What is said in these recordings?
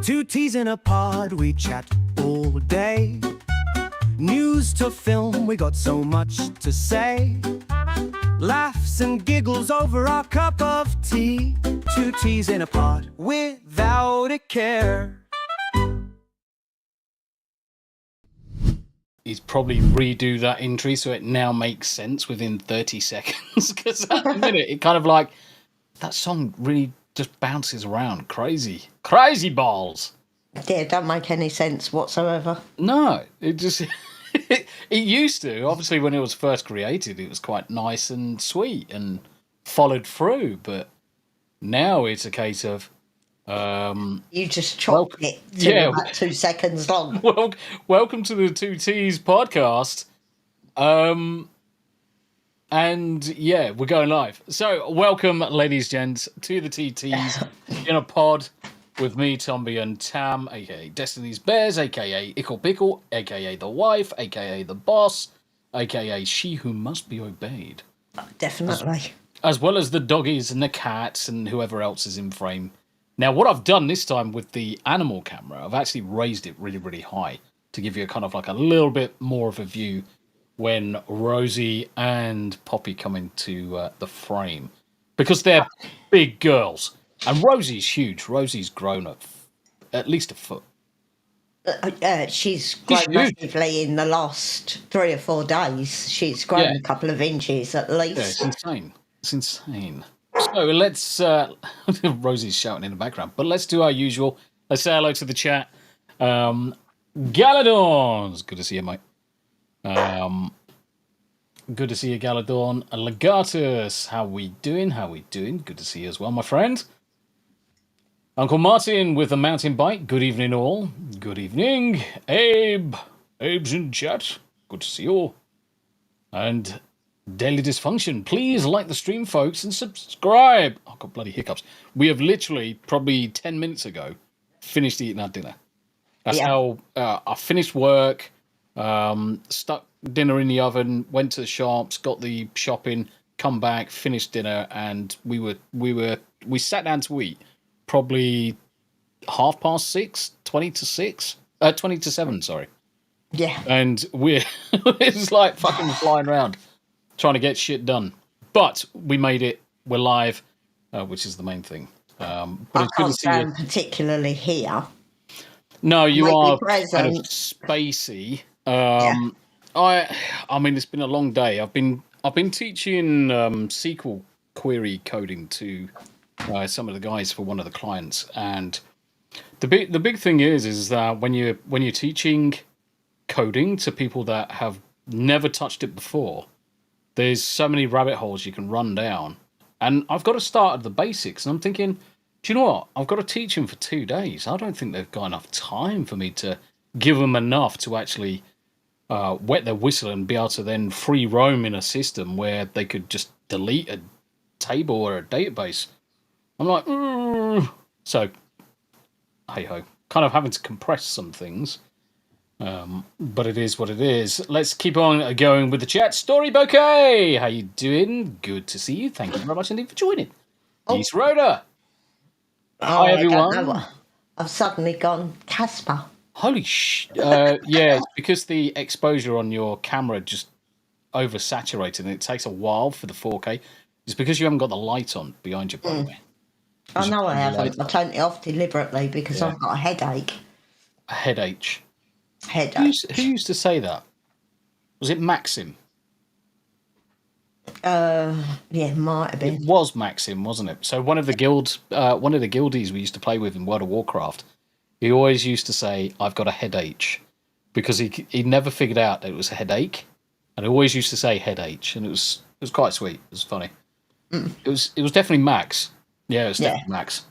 Two teas in a pod, we chat all day. News to film, we got so much to say. Laughs and giggles over our cup of tea. Two teas in a pod, without a care. He's probably redo that intro so it now makes sense within 30 seconds. Because at the minute, it kind of like, that song really just bounces around. Crazy balls. Yeah, it don't make any sense whatsoever. No, it just... it used to. Obviously, when it was first created, it was quite nice and sweet and followed through. But now it's a case of... you just chopped it to about 2 seconds long. Welcome to the Two T's podcast. And yeah, we're going live. So welcome, ladies, gents, to the TTs in a pod with me, Tombi and Tam, aka Destiny's Bears, aka Ickle Pickle, aka the wife, aka the boss, aka she who must be obeyed. Definitely. As well as the doggies and the cats and whoever else is in frame. Now, what I've done this time with the animal camera, I've actually raised it really, really high to give you a kind of like a little bit more of a view when Rosie and Poppy come into the frame. Because they're big girls. And Rosie's huge. Rosie's grown up at least a foot. She's grown massively in the last 3 or 4 days. She's grown a couple of inches at least. Yeah, it's insane. It's insane. So let's... Rosie's shouting in the background. But let's do our usual. Let's say hello to the chat. Galadons. Good to see you, mate. Good to see you, Galadon. Legatus. How we doing? Good to see you as well, my friend. Uncle Martin with a mountain bike. Good evening, all. Good evening. Abe's in chat. Good to see you all. And Daily Dysfunction. Please like the stream, folks, and subscribe. I've got bloody hiccups. We have literally, probably 10 minutes ago, finished eating our dinner. That's how I finished work, stuck dinner in the oven, went to the shops, got the shopping, come back, finished dinner, and we sat down to eat. Probably 6:30, 20 to 6, 20 to 7, sorry. Yeah. And it's like fucking flying around, trying to get shit done. But we made it. We're live, which is the main thing. But I can't stand particularly here. No, you are kind present. of spacey. I mean, it's been a long day. I've been teaching SQL query coding to some of the guys for one of the clients, and the big thing is that when you're teaching coding to people that have never touched it before, there's so many rabbit holes you can run down, and I've got to start at the basics. And I'm thinking, do you know what? I've got to teach them for 2 days. I don't think they've got enough time for me to give them enough to actually wet their whistle and be able to then free roam in a system where they could just delete a table or a database. I'm like, so, hey-ho. Kind of having to compress some things. But it is what it is. Let's keep on going with the chat. Story Bouquet! How you doing? Good to see you. Thank you very much indeed for joining. East Rhoda. Hi, everyone. I've suddenly gone Casper. Holy yeah, it's because the exposure on your camera just oversaturated and it takes a while for the 4K. It's because you haven't got the light on behind you, by the way. I know I haven't. I turned it off deliberately because I've got a headache. A headache? Headache. Who used to say that? Was it Maxim? Yeah, might have been. It was Maxim, wasn't it? So one of the guildies we used to play with in World of Warcraft, he always used to say, "I've got a headache," because he never figured out that it was a headache, and he always used to say headache, and it was quite sweet. It was funny. It was definitely Max. Yeah, it was definitely Max.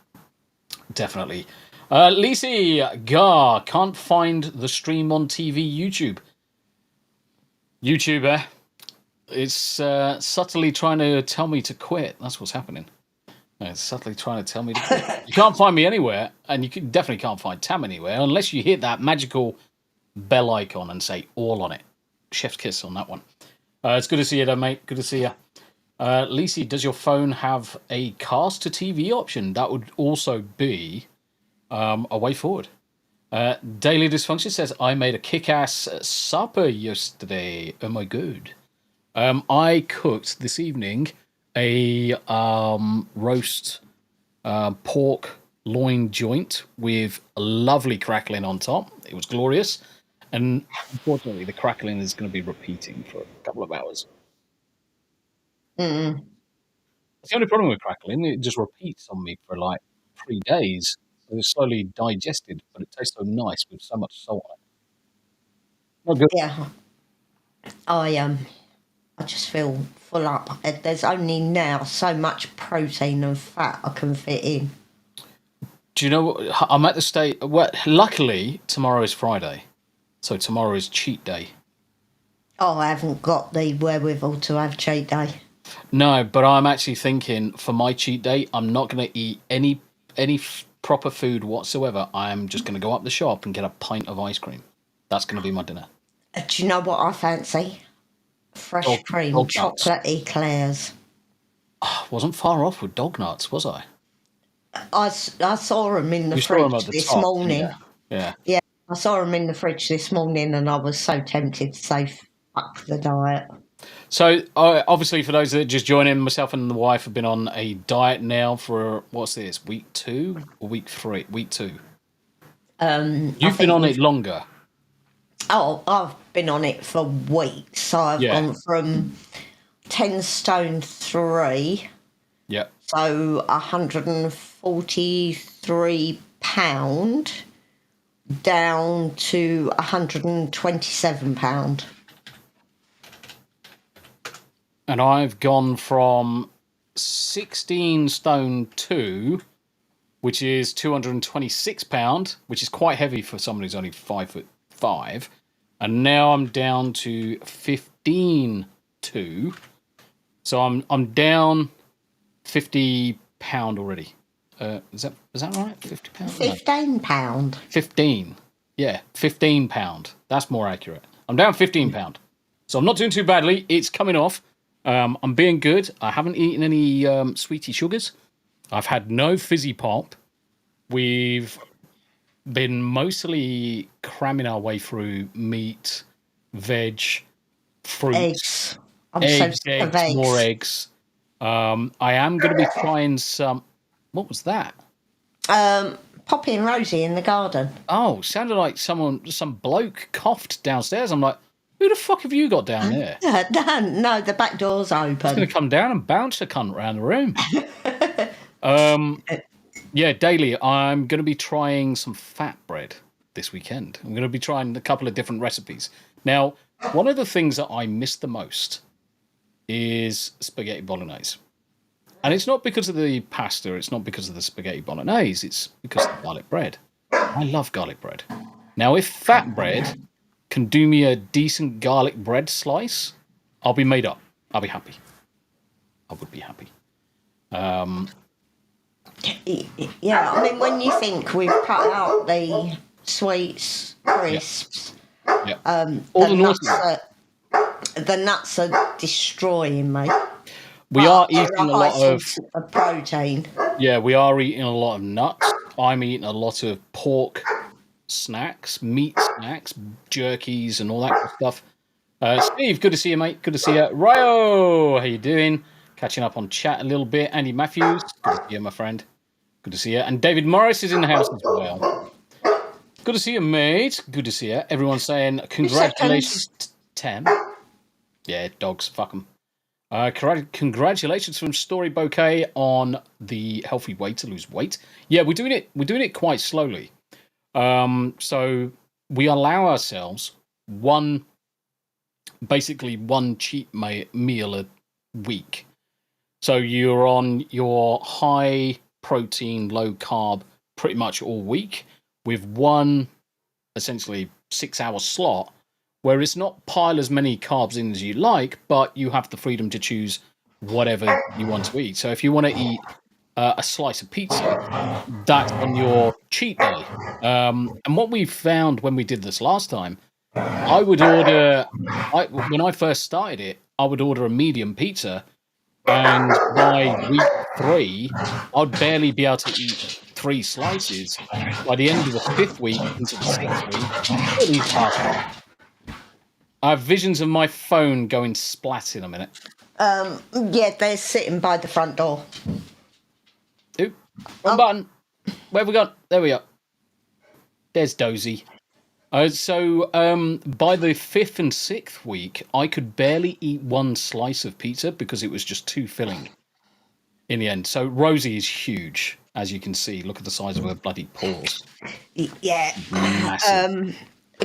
Definitely. Lisi Gar can't find the stream on TV YouTube. YouTuber. It's subtly trying to tell me to quit. That's what's happening. It's subtly trying to tell me to quit. You can't find me anywhere, and you definitely can't find Tam anywhere unless you hit that magical bell icon and say all on it. Chef's kiss on that one. It's good to see you, though, mate. Good to see you. Lisi, does your phone have a cast to TV option? That would also be a way forward. Daily Dysfunction says, I made a kick-ass supper yesterday. Oh my god. I cooked this evening a roast pork loin joint with a lovely crackling on top. It was glorious. And unfortunately, the crackling is going to be repeating for a couple of hours. Mm. It's the only problem with crackling. It just repeats on me for like 3 days. So it's slowly digested, but it tastes so nice with so much salt on it. Not good. Yeah. I just feel full up. There's only now so much protein and fat I can fit in. Do you know what? I'm at the state. Well, luckily, tomorrow is Friday. So tomorrow is cheat day. Oh, I haven't got the wherewithal to have cheat day. No, but I'm actually thinking for my cheat day, I'm not going to eat any proper food whatsoever. I'm just going to go up the shop and get a pint of ice cream. That's going to be my dinner. Do you know what I fancy? Fresh cream, dog nuts. chocolate eclairs. Wasn't far off with dog nuts, was I? I saw them in the You saw 'em fridge at the this top, morning. Yeah. Yeah, I saw them in the fridge this morning and I was so tempted to say, fuck the diet. So, obviously, for those that just join in, myself and the wife have been on a diet now for, what's this, week 2 or week 3? Week 2. You've been on it longer. Oh, I've been on it for weeks. So I've gone from 10 stone 3, Yep. so 143 pound, down to 127 pound. And I've gone from 16 stone 2, which is 226 pound, which is quite heavy for someone who's only 5'5", and now I'm down to 15 2. So I'm down 50 pound already. Is that right? 50 pound. 15 pound. 15. Yeah, 15 pound. That's more accurate. I'm down 15 pound. So I'm not doing too badly. It's coming off. I'm being good. I haven't eaten any sweetie sugars. I've had no fizzy pop. We've been mostly cramming our way through meat, veg, fruit, Eggs. I'm so sick of eggs. More eggs. I am going to be trying some. What was that? Poppy and Rosie in the garden. Oh, sounded like some bloke coughed downstairs. I'm like, who the fuck have you got down there? No, the back door's open. It's going to come down and bounce a cunt around the room. Yeah, daily, I'm going to be trying some fat bread this weekend. I'm going to be trying a couple of different recipes. Now, one of the things that I miss the most is spaghetti bolognese. And it's not because of the pasta, it's not because of the spaghetti bolognese, it's because of the garlic bread. I love garlic bread. Now, if fat bread can do me a decent garlic bread slice, I'll be made up. I'll be happy. I would be happy. Yeah, I mean, when you think we've cut out the sweets, crisps, the nuts are destroying me. We are eating a lot of protein. Yeah, we are eating a lot of nuts. I'm eating a lot of pork snacks, meat snacks, jerkies, and all that kind of stuff. Steve, good to see you, mate. Good to see you. Ryo, how you doing? Catching up on chat a little bit. Andy Matthews, good to see you, my friend. Good to see you. And David Morris is in the house as well. Good to see you, mate. Good to see you. Everyone's saying congratulations, Tam. Yeah, dogs, fuck them. Congratulations from Story Bouquet on the healthy way to lose weight. Yeah, we're doing it quite slowly. So we allow ourselves one cheat meal a week. So you're on your high protein, low carb pretty much all week with one essentially 6-hour slot where it's not pile as many carbs in as you like, but you have the freedom to choose whatever you want to eat. So if you want to eat a slice of pizza, that's on your cheat day. And what we found when we did this last time, I would order, when I first started it, I would order a medium pizza, and by week 3, I'd barely be able to eat 3 slices. By the end of the 5th week into the 6th week, all these bastards. I have visions of my phone going splat in a minute. Yeah, they're sitting by the front door. Oop, wrong button. Where have we gone? There we are. There's Dozy. So by the 5th and 6th week, I could barely eat 1 slice of pizza because it was just too filling in the end. So Rosie is huge, as you can see. Look at the size of her bloody paws. Yeah. Massive.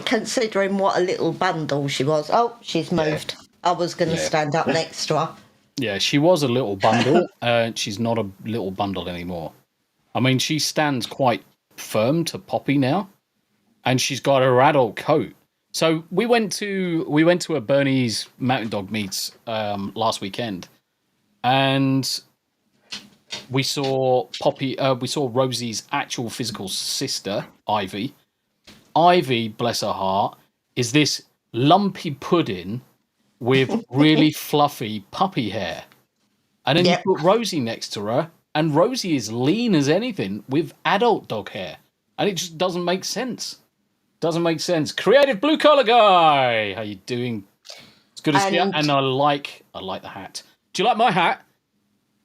Considering what a little bundle she was. Oh, she's moved. Yeah. I was going to stand up next to her. Yeah, she was a little bundle. She's not a little bundle anymore. I mean, she stands quite firm to Poppy now. And she's got her adult coat. So we went to a Bernie's Mountain Dog Meets last weekend, and we saw Rosie's actual physical sister, Ivy. Ivy, bless her heart, is this lumpy pudding with really fluffy puppy hair, and then you put Rosie next to her, and Rosie is lean as anything with adult dog hair, and it just doesn't make sense. Doesn't make sense. Creative blue collar guy, how you doing? It's good to see you. And I like the hat. Do you like my hat?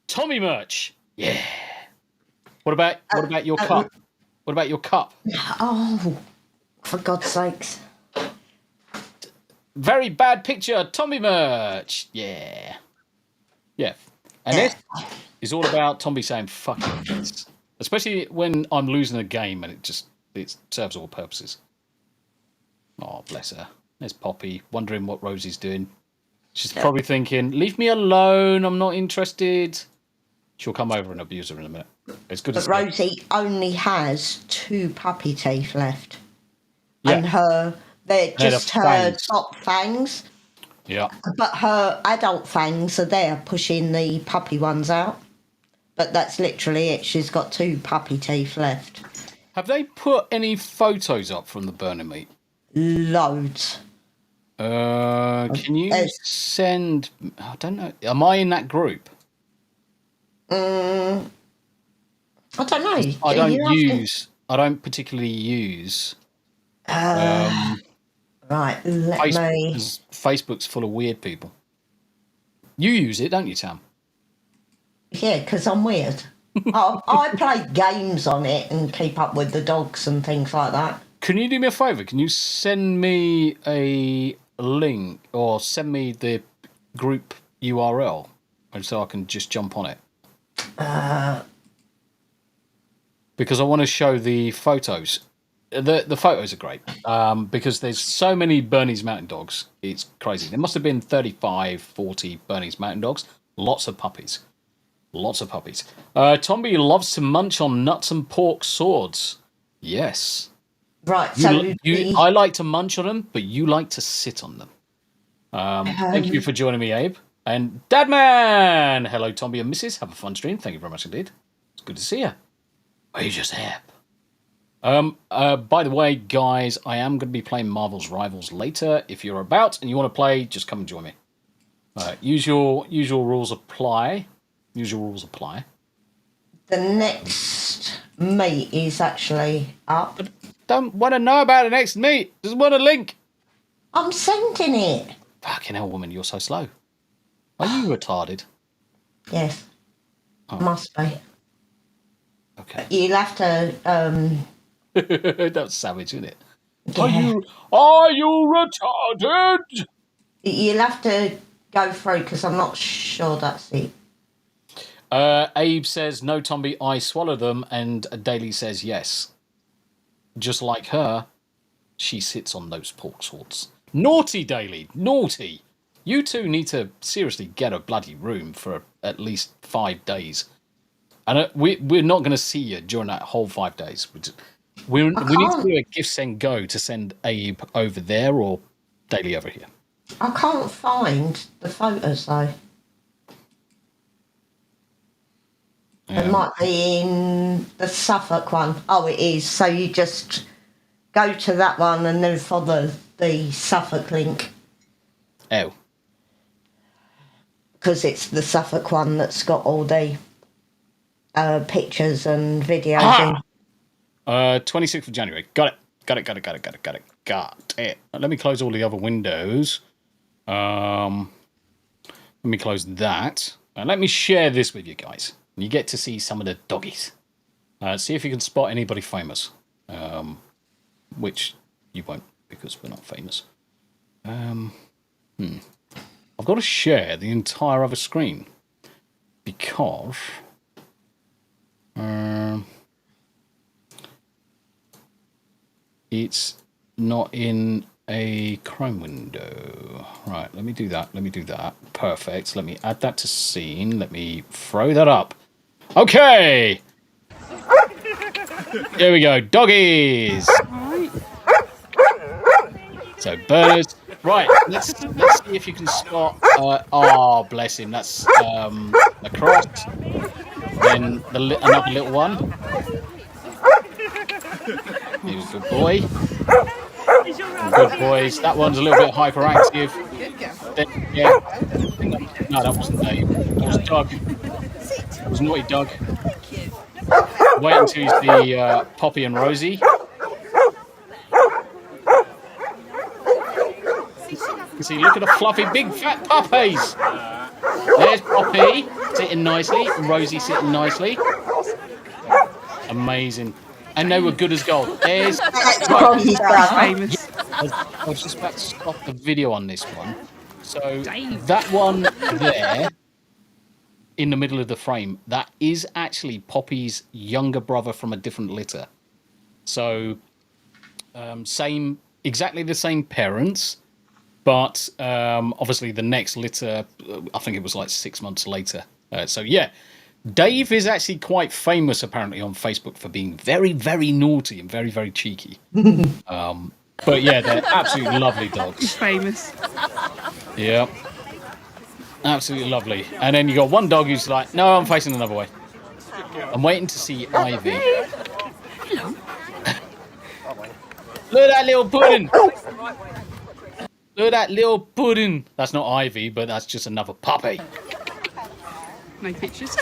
Tommy merch. Yeah. What about your cup? What about your cup? Oh, for God's sakes! Very bad picture. Tommy merch. Yeah. Yeah. And this is all about Tommy saying fucking yes, especially when I'm losing a game and it serves all purposes. Oh, bless her. There's Poppy, wondering what Rosie's doing. She's probably thinking, leave me alone, I'm not interested. She'll come over and abuse her in a minute. It's good. But Rosie only has 2 puppy teeth left. Yeah. And they're just her top fangs. Yeah. But her adult fangs are there pushing the puppy ones out. But that's literally it. She's got 2 puppy teeth left. Have they put any photos up from the Berner meet? Loads. Can you send? I don't know. Am I in that group? I don't know. I don't particularly use. Right. Facebook's full of weird people. You use it, don't you, Tam? Yeah, because I'm weird. I play games on it and keep up with the dogs and things like that. Can you do me a favour? Can you send me a link or send me the group URL so I can just jump on it? Because I want to show the photos. The photos are great because there's so many Bernese Mountain Dogs. It's crazy. There must have been 35, 40 Bernese Mountain Dogs. Lots of puppies. Tombi loves to munch on nuts and pork swords. Yes. Right, I like to munch on them, but you like to sit on them. Thank you for joining me, Abe. And Dadman! Hello, Tombi and Mrs. Have a fun stream. Thank you very much indeed. It's good to see you. Asia's App. By the way, guys, I am going to be playing Marvel's Rivals later. If you're about and you want to play, just come and join me. Usual rules apply. The next meet is actually up. Don't want to know about the next meet. Just want a link. I'm sending it. Fucking hell, woman, you're so slow. Are you retarded? Yes. Oh. Must be. Okay. You'll have to... That's savage, isn't it? Yeah. Are you retarded? You'll have to go through because I'm not sure that's it. Abe says, no, Tombi, I swallow them. And Daly says, yes. Just like her, she sits on those pork swords. Naughty, Daly, naughty. You two need to seriously get a bloody room for at least 5 days. We're not going to see you during that whole 5 days. We need to do a gift send go to send Abe over there or Daly over here. I can't find the photos though. It might be in the Suffolk one. Oh, it is. So you just go to that one and then follow the Suffolk link. Oh. Because it's the Suffolk one that's got all the pictures and videos in. 26th of January. Got it. Let me close all the other windows. Let me close that. And let me share this with you guys. You get to see some of the doggies. See if you can spot anybody famous. Which you won't, because we're not famous. I've got to share the entire other screen. Because... it's not in a Chrome window. Right, let me do that. Perfect. Let me add that to scene. Let me throw that up. Okay! Here we go. Doggies! So, Berners. Right, let's see if you can spot... oh, bless him. That's a cross. Then another little one. He was a good boy. Good boys. That one's a little bit hyperactive. Then, yeah. No, that wasn't Dave. That was Doug. That was naughty Doug. Wait until you see Poppy and Rosie. You see, look at the fluffy, big, fat puppies. There's Poppy sitting nicely, and Rosie sitting nicely. Amazing. And they were good as gold. There's... famous. I was just about to stop the video on this one. So that one there, in the middle of the frame, that is actually Poppy's younger brother from a different litter. So exactly the same parents, but obviously the next litter, I think it was like 6 months later. So yeah. Dave is actually quite famous, apparently, on Facebook for being very, very naughty and very, very cheeky. But yeah, they're absolutely lovely dogs. He's famous. Yeah. Absolutely lovely. And then you got one dog who's like, no, I'm facing another way. I'm waiting to see Ivy. Hello. Look at that little pudding. Look at that little pudding. That's not Ivy, but that's just another puppy. No pictures.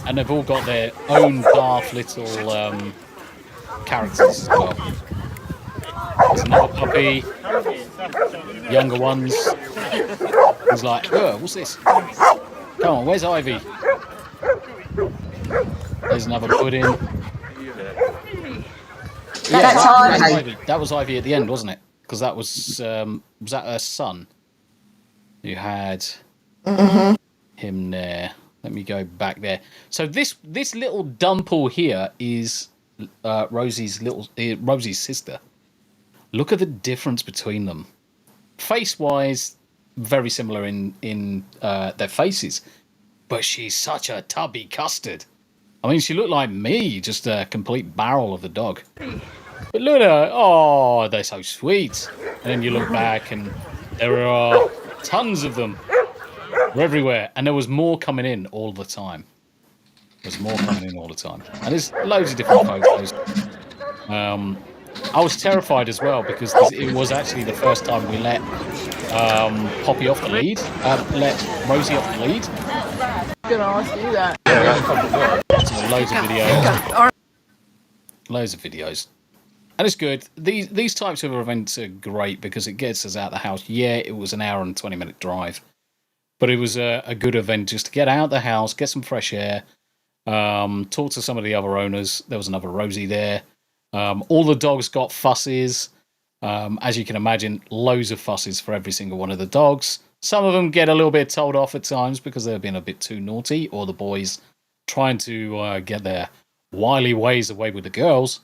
And they've all got their own daft little characters as well. There's another puppy. Younger ones. He's like, oh, what's this? Come on, where's Ivy? There's another pudding. That's Ivy. That was Ivy at the end, wasn't it? Because that was that her son? You had him there. Let me go back there. So this little dumple here is Rosie's sister. Look at the difference between them. Face-wise, very similar in their faces, but she's such a tubby custard. I mean, she looked like me, just a complete barrel of the dog. But look at her. Oh, they're so sweet. And then you look back and there are tons of them. They're everywhere. And there was more coming in all the time. And there's loads of different photos. I was terrified as well because it was actually the first time we let Poppy off the lead. Let Rosie off the lead. I'm gonna ask you that. So loads of videos. And it's good. These types of events are great because it gets us out of the house. Yeah, it was an hour and 20-minute drive. But it was a good event just to get out of the house, get some fresh air, talk to some of the other owners. There was another Rosie there. All the dogs got fusses. As you can imagine, loads of fusses for every single one of the dogs. Some of them get a little bit told off at times because they've been a bit too naughty, or the boys trying to get their wily ways away with the girls.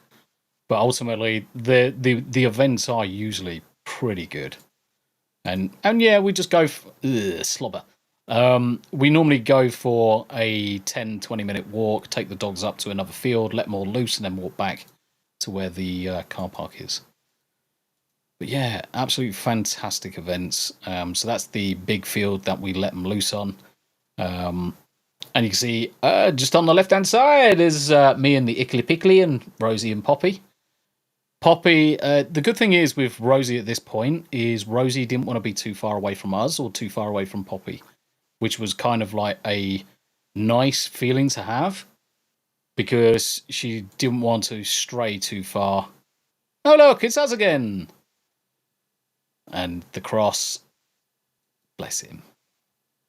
But ultimately, the events are usually pretty good. And yeah, we just go slobber. We normally go for a 10-20 minute walk, take the dogs up to another field, let them all loose, and then walk back to where the car park is. But yeah, absolutely fantastic events. So that's the big field that we let them loose on. And you can see just on the left-hand side is me and the Ickly Pickly and Rosie and Poppy. Poppy, the good thing is with Rosie at this point is Rosie didn't want to be too far away from us or too far away from Poppy, which was kind of like a nice feeling to have because she didn't want to stray too far. Oh, look, it's us again. And the cross, bless him.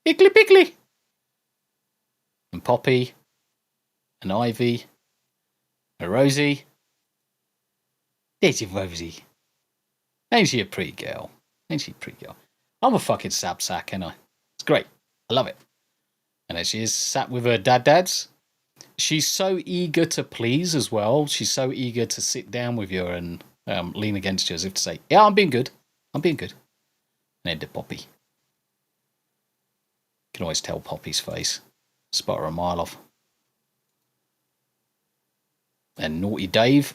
Ickly pickly. And Poppy. And Ivy. And Rosie. There's your Rosie. Ain't she a pretty girl? Ain't she a pretty girl? I'm a fucking sab sack, ain't I? It's great. I love it. And there she is, sat with her dads. She's so eager to please as well. She's so eager to sit down with you and lean against you as if to say, yeah, I'm being good. I'm being good. And then to Poppy. You can always tell Poppy's face. Spot her a mile off. And naughty Dave.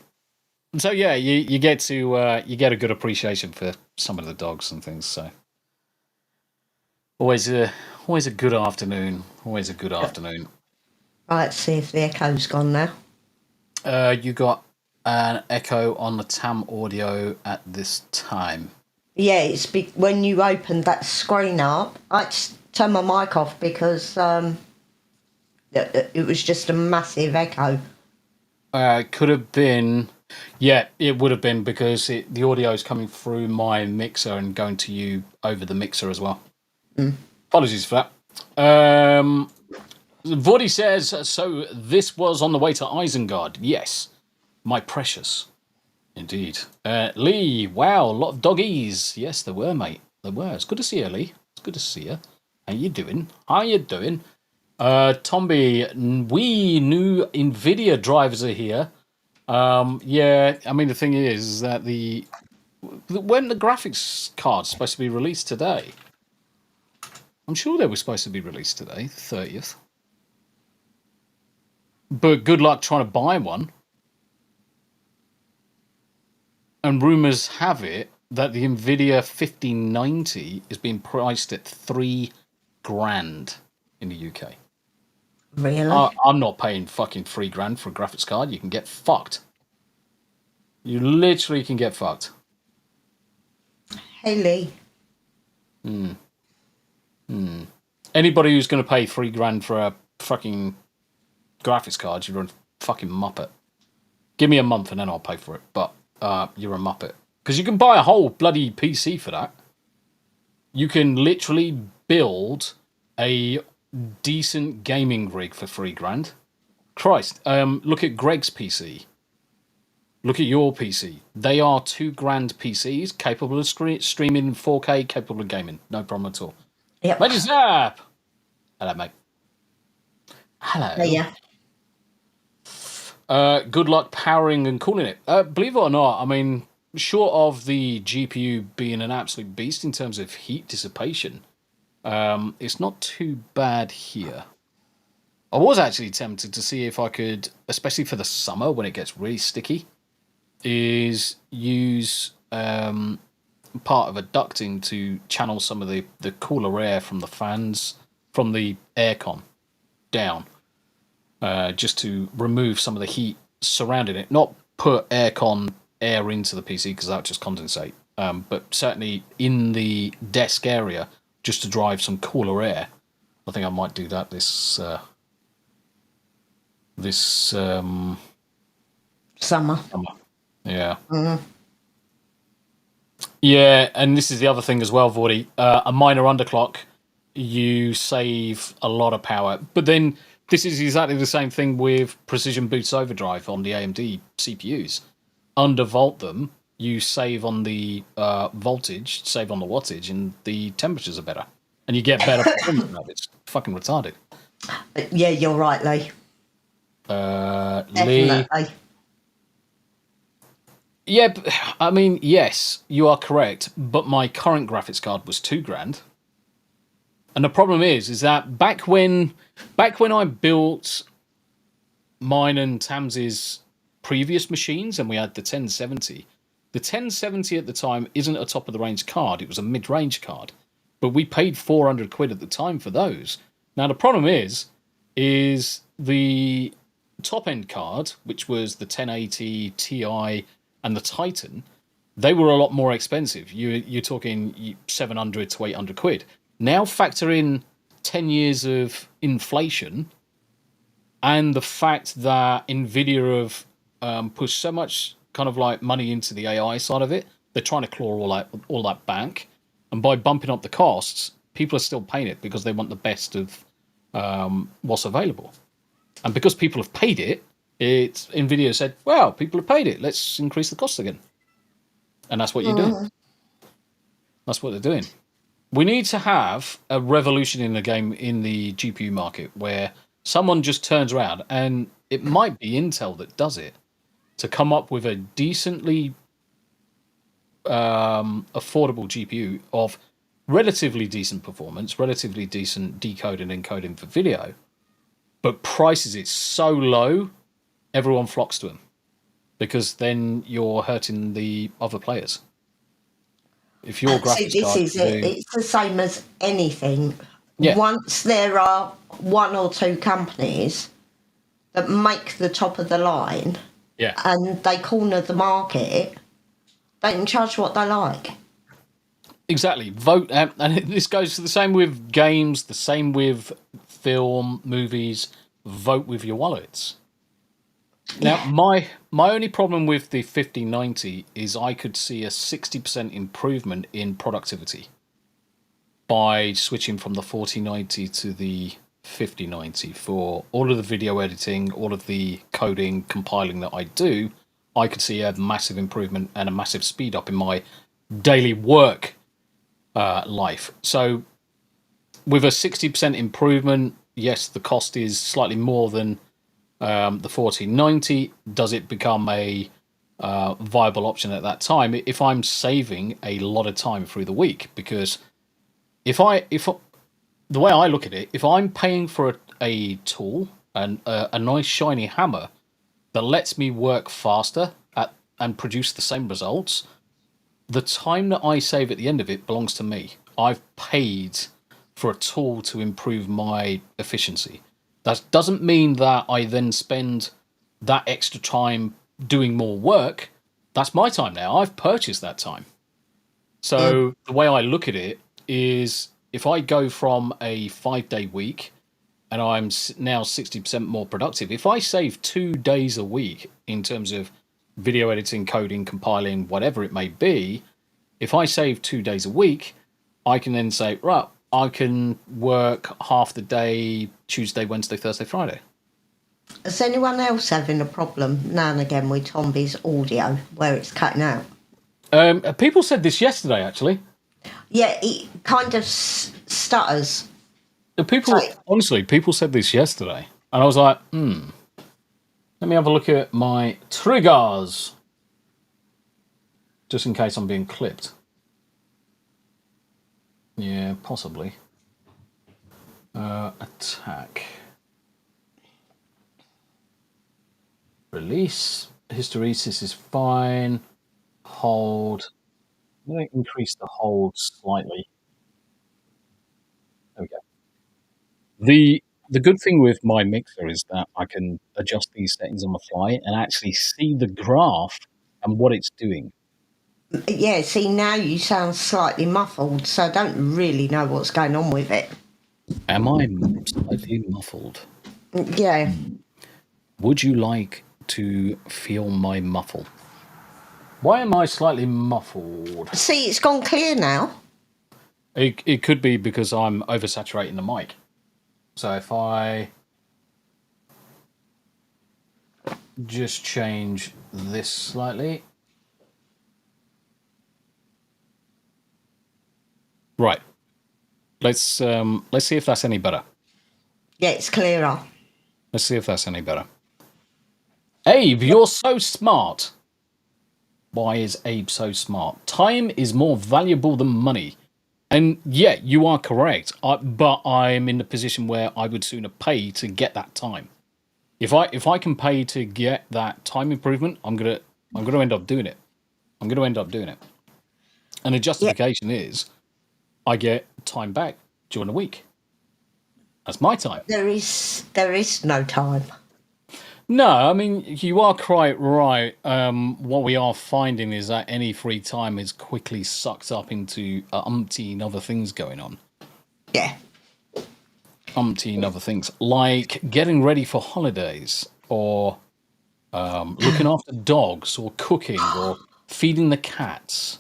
So yeah, you get to you get a good appreciation for some of the dogs and things. So always a good afternoon. Always a good afternoon. Right, let's see if the echo's gone now. You got an echo on the Tam audio at this time. Yeah, it's when you opened that screen up, I just turned my mic off because it was just a massive echo. It could have been, yeah, it would have been because the audio is coming through my mixer and going to you over the mixer as well. Apologies for that. Vordy says, so this was on the way to Isengard. Yes, my precious. Indeed. Lee, wow, a lot of doggies. Yes, there were, mate. There were. It's good to see you, Lee. It's good to see you. How you doing? Tombi, we new NVIDIA drivers are here. Yeah, I mean, the thing is that when the graphics card's supposed to be released today, I'm sure they were supposed to be released today, the 30th. But good luck trying to buy one. And rumours have it that the NVIDIA 5090 is being priced at $3,000 in the UK. Really? I'm not paying fucking $3,000 for a graphics card. You can get fucked. You literally can get fucked. Hey, Lee. Anybody who's going to pay $3,000 for a fucking graphics card, you're a fucking muppet. Give me a month and then I'll pay for it. But you're a muppet. Because you can buy a whole bloody PC for that. You can literally build a decent gaming rig for $3,000. Christ, look at Greg's PC. Look at your PC. They are $2,000 PCs capable of streaming in 4K, capable of gaming. No problem at all. Yep. Mate, Zap! Hello, mate. Hello. Yeah. Good luck powering and cooling it. Believe it or not, I mean, short of the GPU being an absolute beast in terms of heat dissipation, it's not too bad here. I was actually tempted to see if I could, especially for the summer when it gets really sticky, is use part of a ducting to channel some of the cooler air from the fans, from the aircon down, just to remove some of the heat surrounding it. Not put aircon air into the PC because that would just condensate, but certainly in the desk area just to drive some cooler air. I think I might do that this Summer. Yeah. Mm-hmm. Yeah, and this is the other thing as well, Vordy. A minor underclock, you save a lot of power. But then this is exactly the same thing with Precision Boost Overdrive on the AMD CPUs. Undervolt them, you save on the voltage, save on the wattage, and the temperatures are better. And you get better performance. It's fucking retarded. Yeah, you're right, Lee. Definitely. Lee. Yeah, I mean, yes, you are correct, but my current graphics card was $2,000. And the problem is that back when I built mine and Tams's previous machines and we had the 1070 at the time isn't a top of the range card, it was a mid-range card. But we paid £400 at the time for those. Now the problem is the top end card, which was the 1080 Ti and the Titan, they were a lot more expensive. You're talking 700 to 800 quid. Now factor in 10 years of inflation and the fact that Nvidia have pushed so much kind of like money into the AI side of it, they're trying to claw all that back, and by bumping up the costs, people are still paying it because they want the best of what's available, and because people have paid it, Nvidia said, "Well, people have paid it. Let's increase the cost again," and that's what you're doing. That's what they're doing. We need to have a revolution in the game in the GPU market where someone just turns around, and it might be Intel that does it, to come up with a decently affordable GPU of relatively decent performance, relatively decent decoding and encoding for video, but prices it so low, everyone flocks to them, because then you're hurting the other players. If your graphics See, this card is can it. do- It's the same as anything. Yeah. Once there are one or two companies that make the top of the line yeah, and they corner the market, they can charge what they like. exactly. Vote, and this goes the same with games, the same with film, movies. Vote with your wallets. Now, my only problem with the 5090 is I could see a 60% improvement in productivity by switching from the 4090 to the 5090 for all of the video editing, all of the coding, compiling that I do. I could see a massive improvement and a massive speed up in my daily work life. So, with a 60% improvement, yes, the cost is slightly more than the 1490. Does it become a viable option at that time if I'm saving a lot of time through the week? Because if the way I look at it, if I'm paying for a tool and a nice shiny hammer that lets me work faster and produce the same results, the time that I save at the end of it belongs to me. I've paid for a tool to improve my efficiency. That doesn't mean that I then spend that extra time doing more work. That's my time now. I've purchased that time. So the way I look at it is, if I go from a 5-day week and I'm now 60% more productive, if I save 2 days a week in terms of video editing, coding, compiling, whatever it may be, if I save 2 days a week, I can then say, right, I can work half the day, Tuesday, Wednesday, Thursday, Friday. Is anyone else having a problem now and again with Tombi's audio where it's cutting out? People said this yesterday, actually. Yeah, it kind of stutters. Honestly, people said this yesterday. And I was like, let me have a look at my triggers, just in case I'm being clipped. Yeah, possibly. Attack. Release. Hysteresis is fine. Hold. I'm going to increase the hold slightly. There we go. The good thing with my mixer is that I can adjust these settings on the fly and actually see the graph and what it's doing. Yeah, see, now you sound slightly muffled, so I don't really know what's going on with it. Am I slightly muffled? Yeah. Would you like to feel my muffle? Why am I slightly muffled? See, it's gone clear now. It could be because I'm oversaturating the mic. So if I just change this slightly. Right. Let's see if that's any better. Yeah, it's clearer. Let's see if that's any better. Abe, you're so smart. Why is Abe so smart? Time is more valuable than money. And yeah, you are correct. But I'm in the position where I would sooner pay to get that time. If I can pay to get that time improvement, I'm gonna end up doing it. I'm gonna end up doing it. And the justification is, I get time back during the week. That's my time. There is no time. No, I mean, you are quite right. What we are finding is that any free time is quickly sucked up into umpteen other things going on. Yeah. umpteen other things, like getting ready for holidays, or looking after dogs, or cooking, or feeding the cats.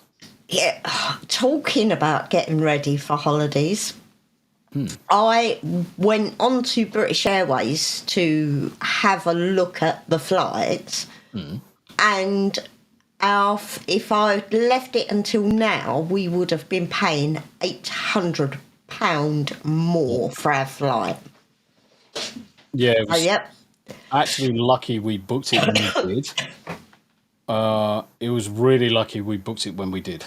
Yeah, talking about getting ready for holidays, I went on to British Airways to have a look at the flights, and if I'd left it until now, we would have been paying £800 more for our flight. Yeah, it was Yep. actually lucky we booked it when we did. It was really lucky we booked it when we did,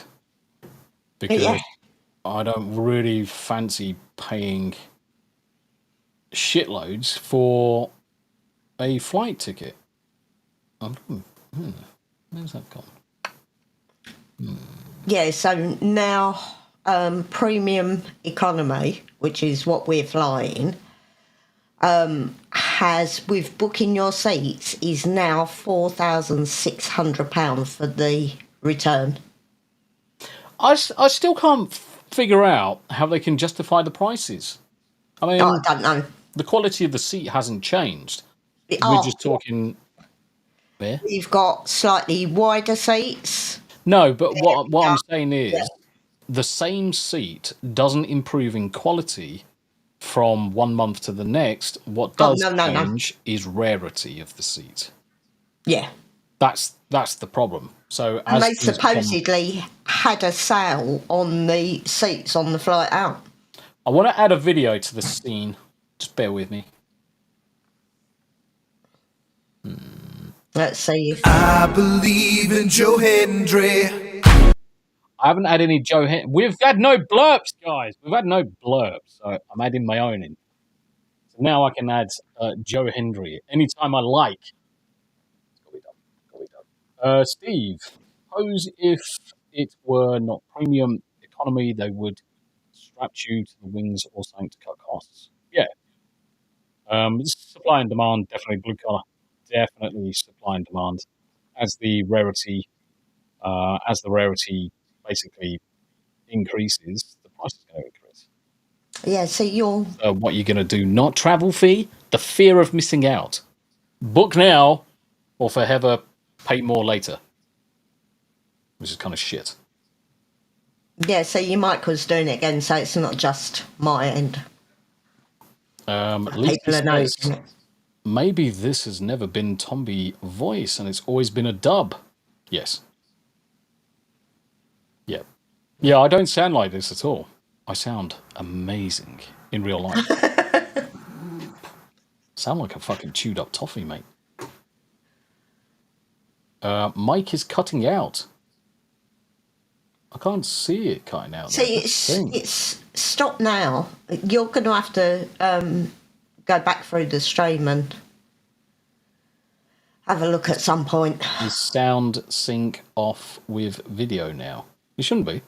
because Yeah. I don't really fancy paying shitloads for a flight ticket. Where's that gone? Yeah, so now premium economy, which is what we're flying, has, with booking your seats, is now £4,600 for the return. I still can't figure out how they can justify the prices. I mean, I don't know. the quality of the seat hasn't changed. We're Oh, just talking there. we've got slightly wider seats. No, but what I'm saying is, Yeah. the same seat doesn't improve in quality from 1 month to the next. What does No. change is rarity of the seat. Yeah. That's the problem. So And as they things come- supposedly had a sale on the seats on the flight out. I want to add a video to the scene. Just bear with me. Let's see if I believe in Joe Hendry. I haven't had any Joe. We've had no blurbs, guys. We've had no blurbs, so I'm adding my own in. So now I can add Joe Hendry anytime I like. Got me done. Steve, suppose if it were not premium economy, they would strap you to the wings or something to cut costs. Yeah. Supply and demand, definitely blue collar. Definitely supply and demand. As the rarity basically increases, the price is going to increase. yeah, so you're What you're going to do? Not travel fee? The fear of missing out. Book now, or forever pay more later. Which is kind of shit. yeah, so your mic was doing it again, so it's not just my end. Lisa People are noticing says, it. maybe this has never been Tombi voice and it's always been a dub. Yes. Yeah. Yeah, I don't sound like this at all. I sound amazing in real life. Sound like a fucking chewed up toffee, mate. Mike is cutting out. I can't see it cutting out. See, That's the thing. it's stop now. You're going to have to go back through the stream and have a look at some point. Is sound sync off with video now? It shouldn't be.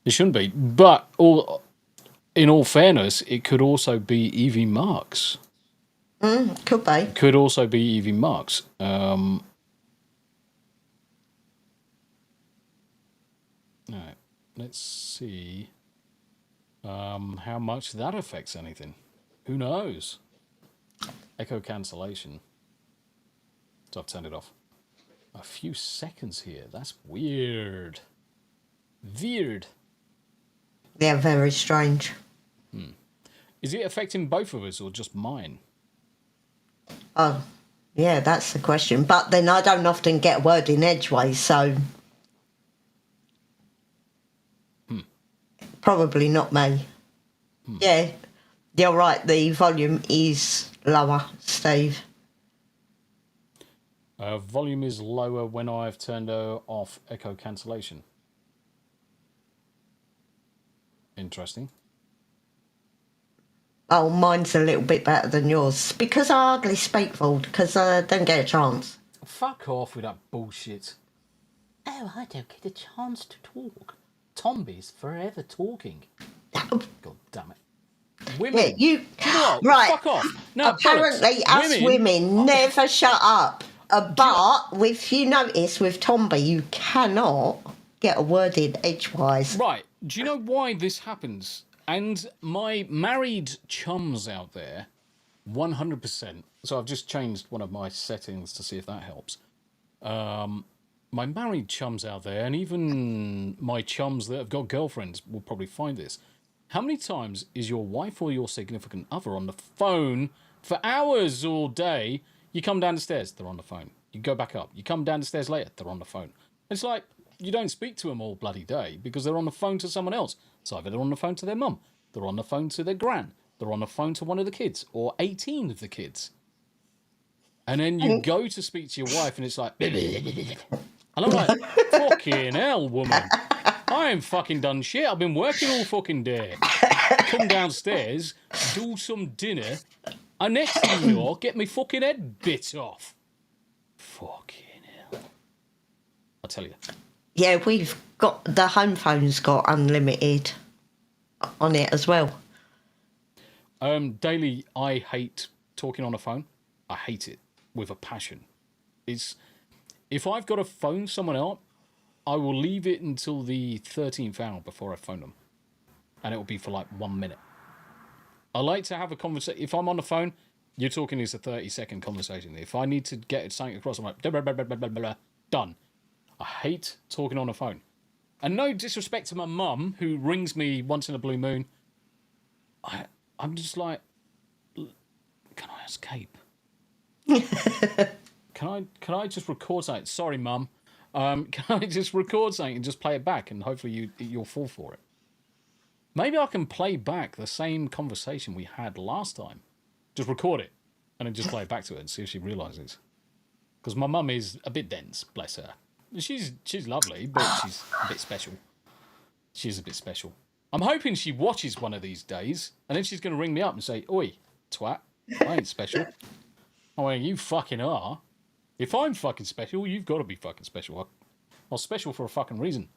It shouldn't be. But in all fairness, it could also be Evie Marks. Could be. Could also be Evie Marks. Right, let's see how much that affects anything. Who knows? Echo cancellation. So I've turned it off. A few seconds here. That's weird. Weird. They're very strange. Is it affecting both of us or just mine? Oh, yeah, that's the question. But then I don't often get a word in edgeways, so probably not me. Yeah, you're right. The volume is lower, Steve. Volume is lower when I've turned off echo cancellation. Interesting. Oh, mine's a little bit better than yours because I hardly speak full because I don't get a chance. Fuck off with that bullshit. Oh, I don't get a chance to talk. Tombi's forever talking. God damn it. Women. Yeah, you What? right. Fuck off. No, Apparently, bollocks. us women never shut up. But if you notice with Tombi, you cannot get a word in edgewise. Right. Do you know why this happens? And my married chums out there, 100%. So I've just changed one of my settings to see if that helps. My married chums out there, and even my chums that have got girlfriends will probably find this. How many times is your wife or your significant other on the phone for hours all day? You come down the stairs, they're on the phone. You go back up. You come down the stairs later, they're on the phone. It's like you don't speak to them all bloody day because they're on the phone to someone else. It's either they're on the phone to their mum, they're on the phone to their gran, they're on the phone to one of the kids, or 18 of the kids. And then you go to speak to your wife and it's like... And I'm like, fucking hell, woman. I ain't fucking done shit. I've been working all fucking day. Come downstairs, do some dinner, and next thing you know, get me fucking head bit off. Fucking hell. I'll tell you. Yeah, we've got... The home phone's got unlimited on it as well. Daily, I hate talking on the phone. I hate it with a passion. If I've got to phone someone out, I will leave it until the 13th hour before I phone them. And it will be for like 1 minute. I like to have a conversation. If I'm on the phone, you're talking is a 30-second conversation. If I need to get something across, I'm like, blah, blah, blah, blah, blah, blah, done. I hate talking on the phone. And no disrespect to my mum, who rings me once in a blue moon. I'm just like, can I escape? Can I just record something? Sorry, Mum. Can I just record something and just play it back, and hopefully you'll fall for it? Maybe I can play back the same conversation we had last time. Just record it and then just play it back to her and see if she realises. Because my mum is a bit dense, bless her. She's lovely, but she's a bit special. She's a bit special. I'm hoping she watches one of these days, and then she's going to ring me up and say, "Oi, twat, I ain't special." I mean, you fucking are. If I'm fucking special, you've got to be fucking special. I'm special for a fucking reason.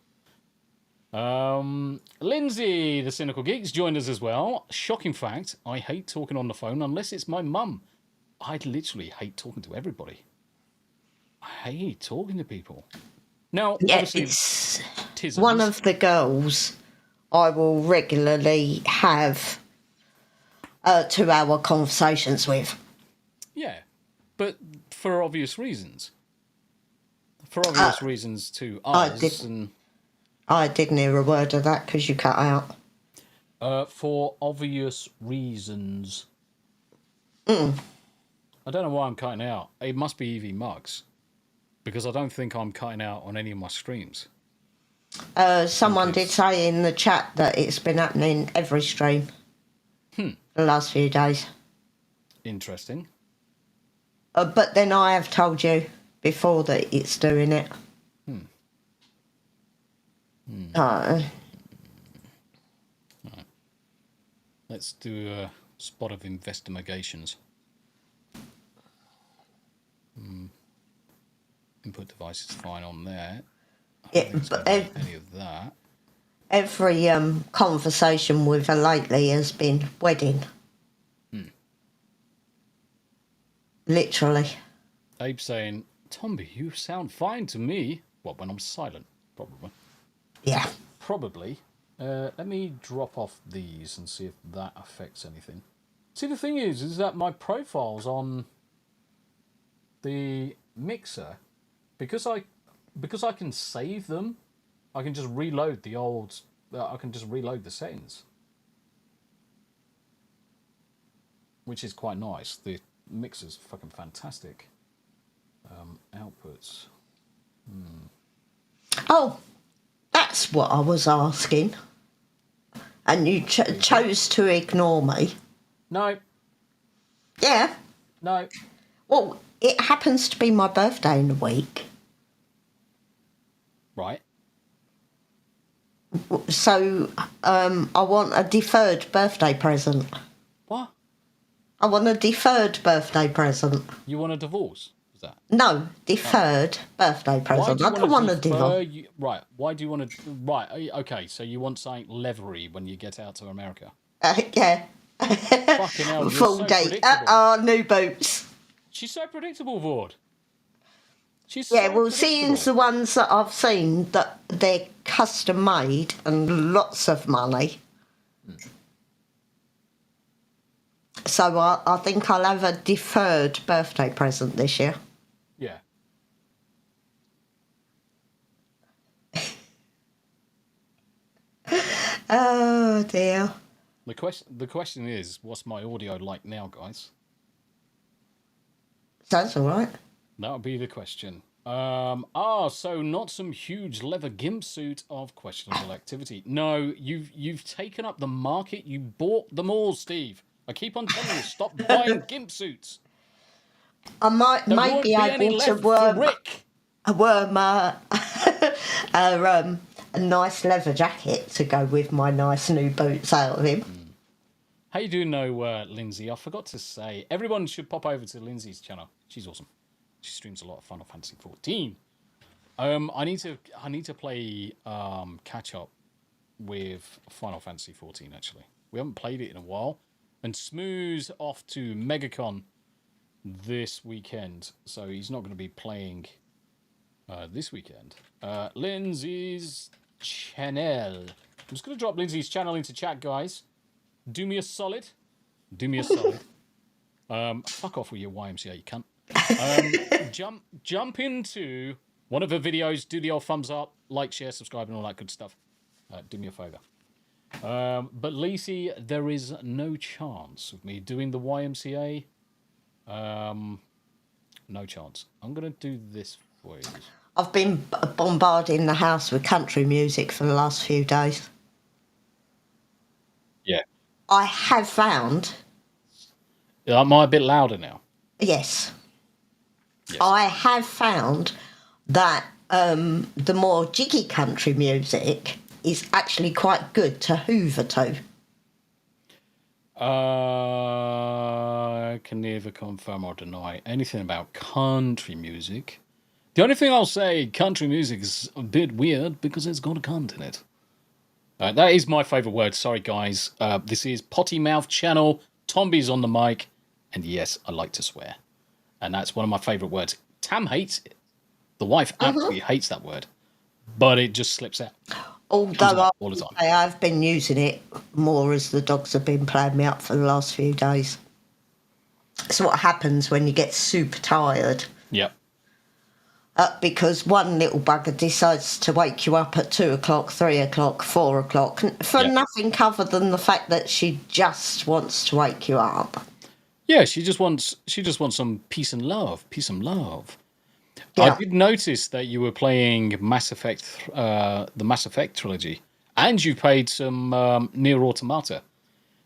Lindsay, the Cynical Geek's joined us as well. Shocking fact, I hate talking on the phone unless it's my mum. I literally hate talking to everybody. I hate talking to people. Now, Yeah, obviously, it's tisms. one of the girls I will regularly have 2-hour conversations with. Yeah, but for obvious reasons. For obvious reasons to us. I didn't hear a word of that because you cut out. For obvious reasons. Mm. I don't know why I'm cutting out. It must be Evie Muggs. Because I don't think I'm cutting out on any of my streams. Someone did say in the chat that it's been happening every stream. The last few days. Interesting. But then I have told you before that it's doing it. Right. Let's do a spot of investigations. Input device is fine on there. Yeah, but Any of that. every conversation with her lately has been wedding. Literally. Abe saying, "Tombi, you sound fine to me." What, when I'm silent? Probably. Yeah. Probably. Let me drop off these and see if that affects anything. See, the thing is that my profiles on the mixer, because I can save them, I can just reload the old. I can just reload the settings, which is quite nice. The mixer's fucking fantastic. Outputs. Oh, that's what I was asking. And you chose to ignore me. No. Yeah. No. Well, it happens to be my birthday in a week. Right. So, I want a deferred birthday present. What? I want a deferred birthday present. You want a divorce? Is that? No, deferred birthday present. I don't want a divorce. Right. Why do you want to? Right. Okay. So you want something leathery when you get out to America? Yeah. Fucking hell. You're Full so date. predictable. New boots. She's so predictable, Vord. She's Yeah, so well, seeing predictable. the ones that I've seen that they're custom made and lots of money, So I think I'll have a deferred birthday present this year. Yeah. Oh dear. The question is, what's my audio like now, guys? That's all right. That would be the question. So not some huge leather gimp suit of questionable activity. No, you've taken up the market. You bought them all, Steve. I keep on telling you, stop buying gimp suits. I might There be won't be any able to left for Rick. worm a nice leather jacket to go with my nice new boots out of him. How you doing, Lindsay? I forgot to say, everyone should pop over to Lindsay's channel. She's awesome. She streams a lot of Final Fantasy 14. I need to play catch up with Final Fantasy 14. Actually, we haven't played it in a while. And Smooth's off to MegaCon this weekend, so he's not going to be playing this weekend. Lindsay's channel. I'm just going to drop Lindsay's channel into chat, guys. Do me a solid. Fuck off with your YMCA, you cunt. Jump into one of the videos, do the old thumbs up, like, share, subscribe, and all that good stuff. Do me a favour. But Lacey, there is no chance of me doing the YMCA. No chance. I'm going to do this for you. I've been bombarding the house with country music for the last few days. Yeah. I have found... Am I a bit louder now? Yes. I have found that the more jiggy country music is actually quite good to hoover to. I can neither confirm or deny anything about country music. The only thing I'll say, country music is a bit weird because it's got a cunt in it. That is my favourite word. Sorry, guys. This is Potty Mouth Channel. Tombi's on the mic. And yes, I like to swear. And that's one of my favourite words. Tam hates it. The wife absolutely hates that word. But it just slips out. Although all the time. I've been using it more as the dogs have been playing me up for the last few days. It's what happens when you get super tired. Yep. Because one little bugger decides to wake you up at 2 o'clock, 3 o'clock, 4 o'clock, for nothing other than the fact that she just wants to wake you up. Yeah, she just wants some peace and love. Yeah. I did notice that you were playing Mass Effect, the Mass Effect trilogy, and you played some Nier Automata.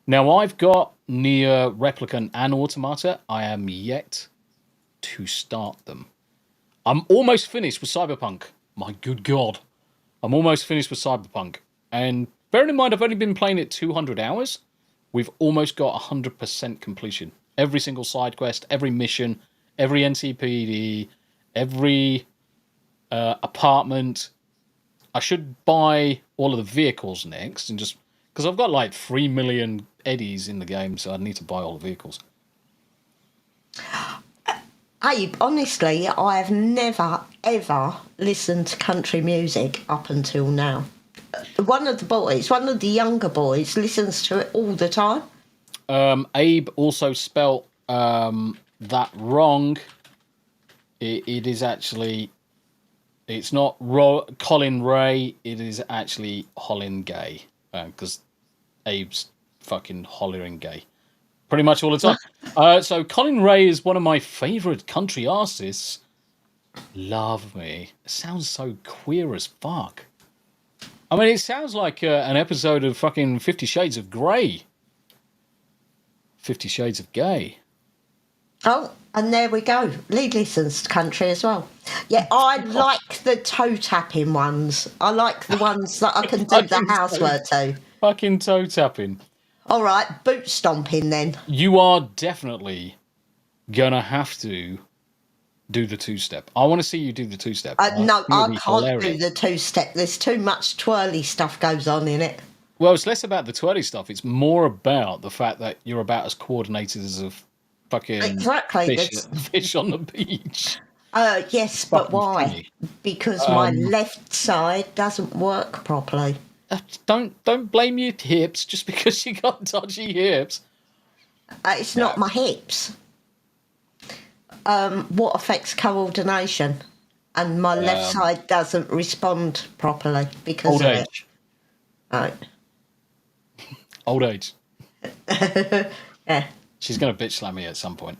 Now, I've got Nier Replicant and Automata. I am yet to start them. I'm almost finished with Cyberpunk. My good God. I'm almost finished with Cyberpunk. And bearing in mind, I've only been playing it 200 hours. We've almost got 100% completion. Every single side quest, every mission, every NCPD, every apartment. I should buy all of the vehicles next, and just because I've got like 3 million eddies in the game, so I need to buy all the vehicles. Abe, honestly, I have never, ever listened to country music up until now. One of the younger boys, listens to it all the time. Abe also spelt that wrong. It is actually... It's not Colin Ray, it is actually Hollin Gay. Because Abe's fucking hollering gay. Pretty much all the time. So Colin Ray is one of my favourite country artists. Love me. It sounds so queer as fuck. I mean, it sounds like an episode of fucking 50 Shades of Grey. 50 Shades of Gay. Oh, and there we go. Lee listens to country as well. Yeah, I like the toe tapping ones. I like the ones that I can do the housework to. Fucking toe tapping. All right, boot stomping then. You are definitely gonna have to do the two-step. I want to see you do the two-step. No, I can't do the two-step. There's too much twirly stuff goes on in it. Well, it's less about the twirly stuff. It's more about the fact that you're about as coordinated as a fucking fish on the beach. Yes, but why? Funny. Because my left side doesn't work properly. Don't blame your hips just because you got dodgy hips. It's not my hips. What affects coordination? And my left side doesn't respond properly because Old of age. it. Right. Old age. Yeah. She's going to bitch slam me at some point.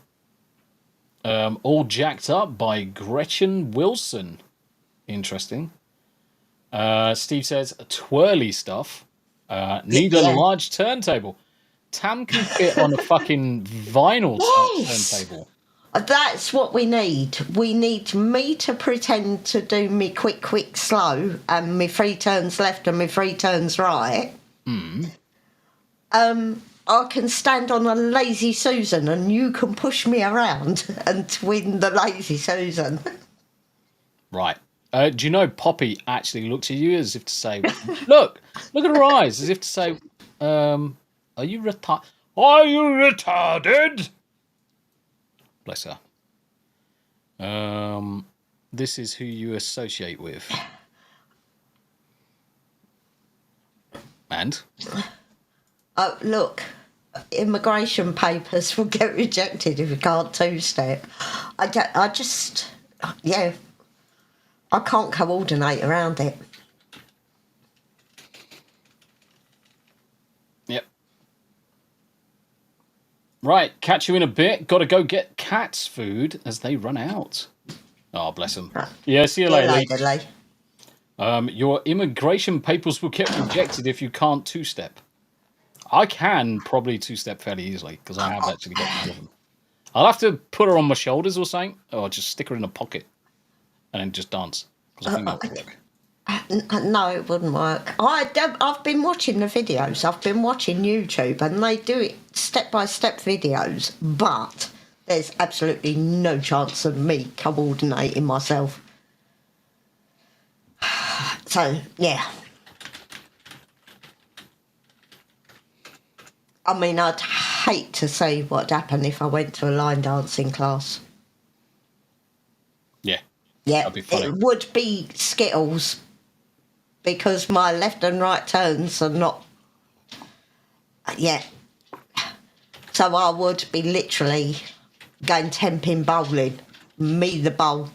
All Jacked Up by Gretchen Wilson. Interesting. Steve says, twirly stuff. Need a large turntable. Tam can fit on a fucking vinyl turntable. That's what we need. We need me to pretend to do me quick, slow, and me 3 turns left and me 3 turns right. I can stand on a lazy Susan and you can push me around and twin the lazy Susan. Right. Do you know Poppy actually looks at you as if to say, look at her eyes, as if to say, are you retarded? Are you retarded? Bless her. This is who you associate with. And? Oh, look, immigration papers will get rejected if you can't 2-step. I can't coordinate around it. Yep. Right, catch you in a bit. Got to go get cats food as they run out. Oh, bless them. Yeah, see you later, Lee. Your immigration papers will get rejected if you can't 2-step. I can probably 2-step fairly easily because I have actually got one of them. I'll have to put her on my shoulders or something, or just stick her in a pocket and then just dance because I think that would work. No, it wouldn't work. I've been watching the videos. I've been watching YouTube, and they do it step-by-step videos, but there's absolutely no chance of me coordinating myself. So, yeah. I mean, I'd hate to see what'd happen if I went to a line dancing class. Yeah. Yeah, that'd be funny. it would be Skittles because my left and right turns are not... Yeah. So I would be literally going 10-pin bowling. Me the bowl.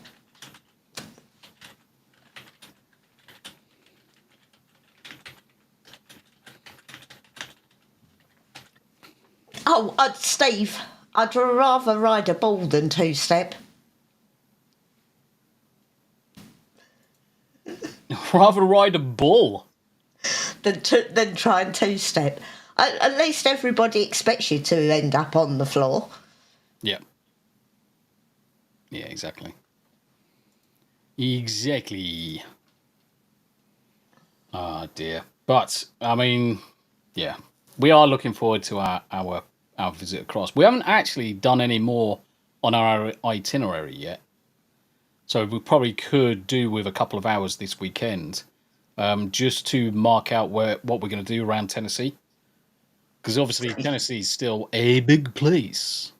Oh, Steve, I'd rather ride a bull than 2-step. Rather ride a bull than try and 2-step. At least everybody expects you to end up on the floor. Yeah. Yeah, exactly. Exactly. Oh, dear. But, I mean, yeah. We are looking forward to our visit across. We haven't actually done any more on our itinerary yet. So we probably could do with a couple of hours this weekend just to mark out what we're going to do around Tennessee. Because obviously Tennessee is still a big place.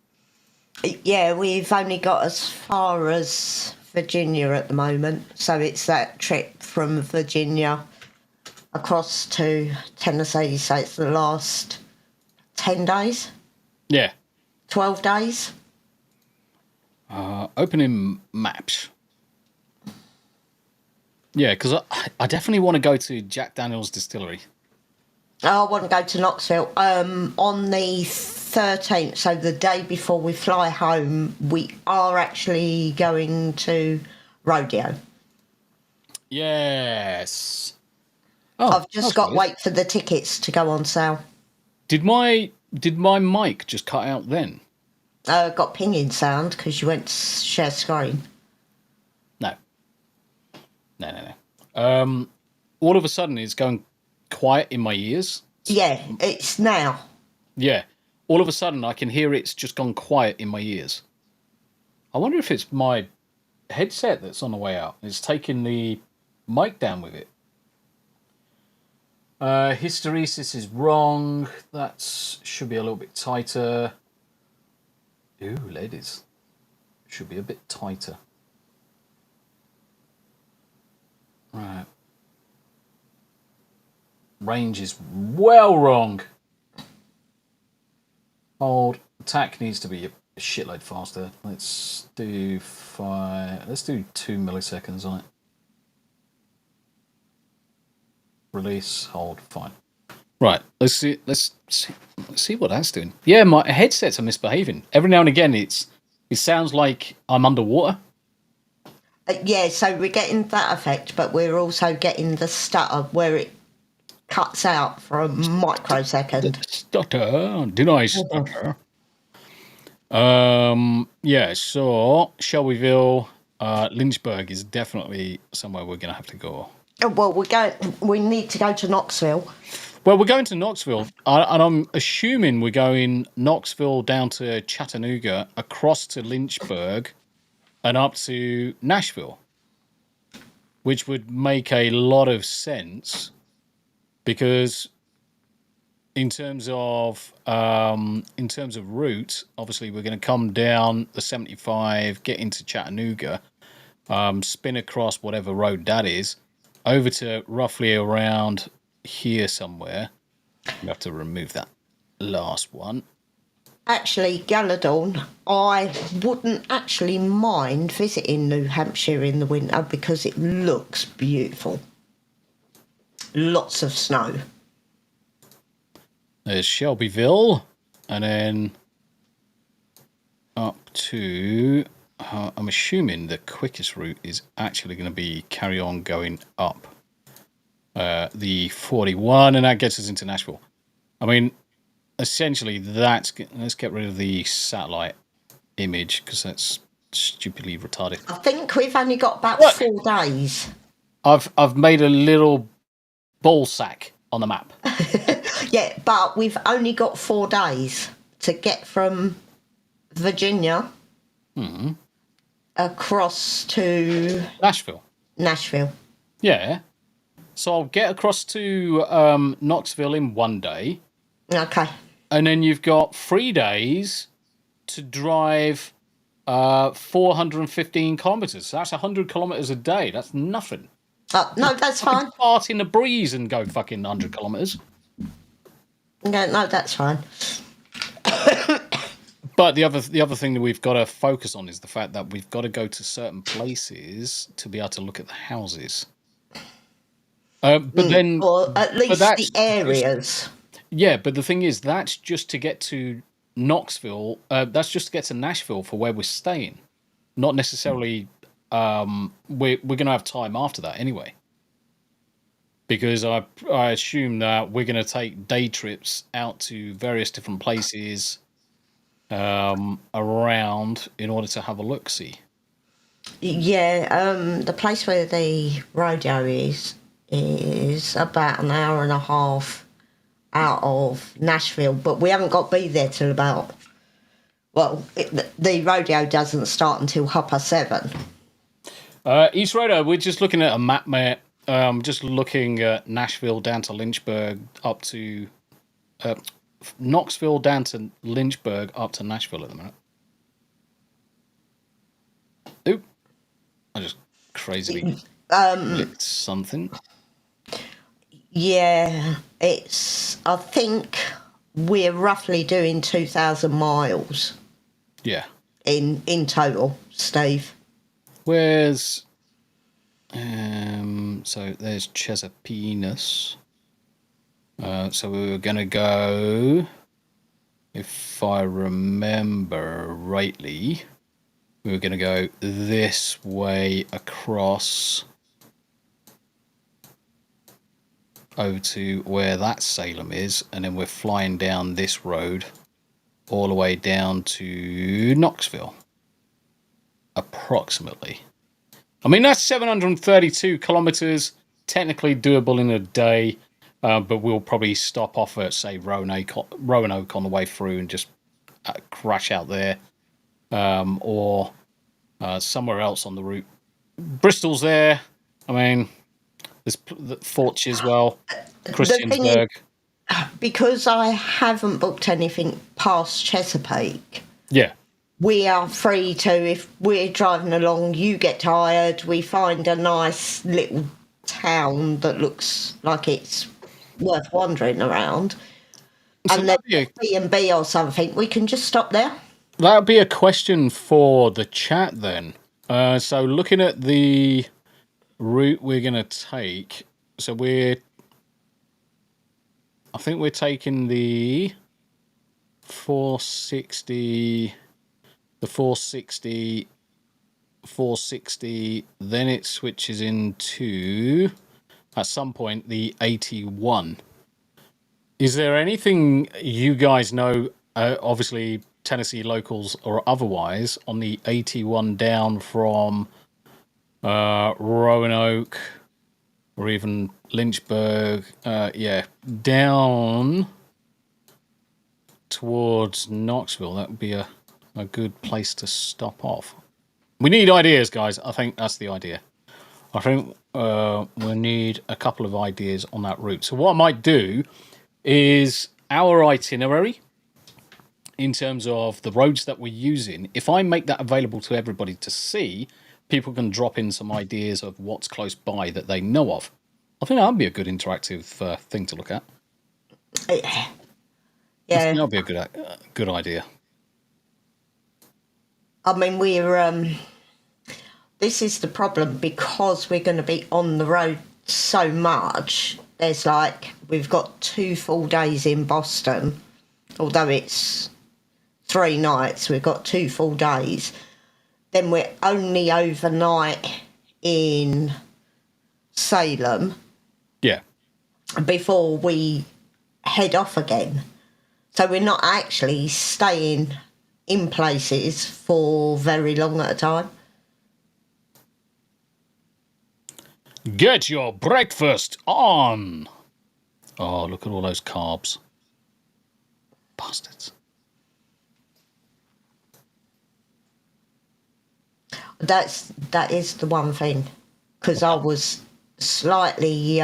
Yeah, we've only got as far as Virginia at the moment. So it's that trip from Virginia across to Tennessee. So it's the last 10 days? Yeah. 12 days? Opening maps. Yeah, because I definitely want to go to Jack Daniel's distillery. I want to go to Knoxville. On the 13th, so the day before we fly home, we are actually going to Rodeo. Yes. Oh, I've just got to wait for the tickets to go on sale. Did my mic just cut out then? Got pinging sound because you went to share screen. No. All of a sudden, it's going quiet in my ears. Yeah, it's now. Yeah. All of a sudden, I can hear it's just gone quiet in my ears. I wonder if it's my headset that's on the way out. It's taking the mic down with it. Hysteresis is wrong. That should be a little bit tighter. Ooh, ladies. Should be a bit tighter. Right. Range is well wrong. Hold. Attack needs to be a shitload faster. Let's do 2 milliseconds on it. Release. Hold. Fine. Right. Let's see what that's doing. Yeah, my headsets are misbehaving. Every now and again, it sounds like I'm underwater. Yeah, so we're getting that effect, but we're also getting the stutter where it cuts out for a microsecond. Stutter. Did I stutter? Yeah, so Shelbyville, Lynchburg is definitely somewhere we're going to have to go. Oh, well, we need to go to Knoxville. Well, we're going to Knoxville, and I'm assuming we're going Knoxville down to Chattanooga, across to Lynchburg, and up to Nashville, which would make a lot of sense because in terms of route, obviously we're going to come down the 75, get into Chattanooga, spin across whatever road that is, over to roughly around here somewhere. You have to remove that last one. Actually, Galadorn, I wouldn't actually mind visiting New Hampshire in the winter because it looks beautiful. Lots of snow. There's Shelbyville, and then up to, I'm assuming the quickest route is actually going to be carry on going up the 41, and that gets us into Nashville. I mean, essentially, let's get rid of the satellite image because that's stupidly retarded. I think we've only got about 4 days. I've made a little ball sack on the map. Yeah, but we've only got 4 days to get from Virginia across to Nashville. Yeah. So I'll get across to Knoxville in 1 day. Okay. And then you've got 3 days to drive 415 kilometres. So that's 100 kilometres a day. That's nothing. No, that's fine. I can fart in the breeze and go fucking 100 kilometres. No, that's fine. But the other thing that we've got to focus on is the fact that we've got to go to certain places to be able to look at the houses. But then, or at least the areas. Yeah, but the thing is, that's just to get to Knoxville. That's just to get to Nashville for where we're staying. Not necessarily. We're going to have time after that anyway. Because I assume that we're going to take day trips out to various different places around in order to have a look-see. Yeah, the place where the rodeo is about an hour and a half out of Nashville, but we haven't got to be there till about, the rodeo doesn't start until 7:30. East Rodeo, we're just looking at a map, mate. Just looking at Nashville down to Lynchburg up to Knoxville down to Lynchburg up to Nashville at the minute. Oop. I just crazily licked something. Yeah, I think we're roughly doing 2,000 miles. Yeah. In total, Steve. Where's so there's Chesapeake. So we were gonna go, if I remember rightly, we were gonna go this way across over to where that Salem is, and then we're flying down this road all the way down to Knoxville. Approximately. I mean, that's 732 kilometers, technically doable in a day, but we'll probably stop off at, say, Roanoke on the way through and just crash out there, or somewhere else on the route. Bristol's there. I mean, there's Fort Chiswell, Christiansburg. Because I haven't booked anything past Chesapeake. Yeah. We are free to, if we're driving along, you get tired, we find a nice little town that looks like it's worth wandering around. So and there's a B&B or something, we can just stop there. that would be a question for the chat then. So looking at the route we're going to take, so I think we're taking the 460, 460, then it switches into, at some point, the 81. Is there anything you guys know, obviously Tennessee locals or otherwise, on the 81 down from Roanoke or even Lynchburg, down towards Knoxville? That would be a good place to stop off. We need ideas, guys. I think that's the idea. I think we need a couple of ideas on that route. So what I might do is our itinerary in terms of the roads that we're using. If I make that available to everybody to see, people can drop in some ideas of what's close by that they know of. I think that would be a good interactive thing to look at. Yeah. I think that would be a good idea. I mean, this is the problem, because we're going to be on the road so much. There's we've got 2 full days in Boston, although it's 3 nights, we've got 2 full days. Then we're only overnight in Salem. Yeah. Before we head off again. So we're not actually staying in places for very long at a time. Get your breakfast on! Oh, look at all those carbs. Bastards. That is the one thing, because I was slightly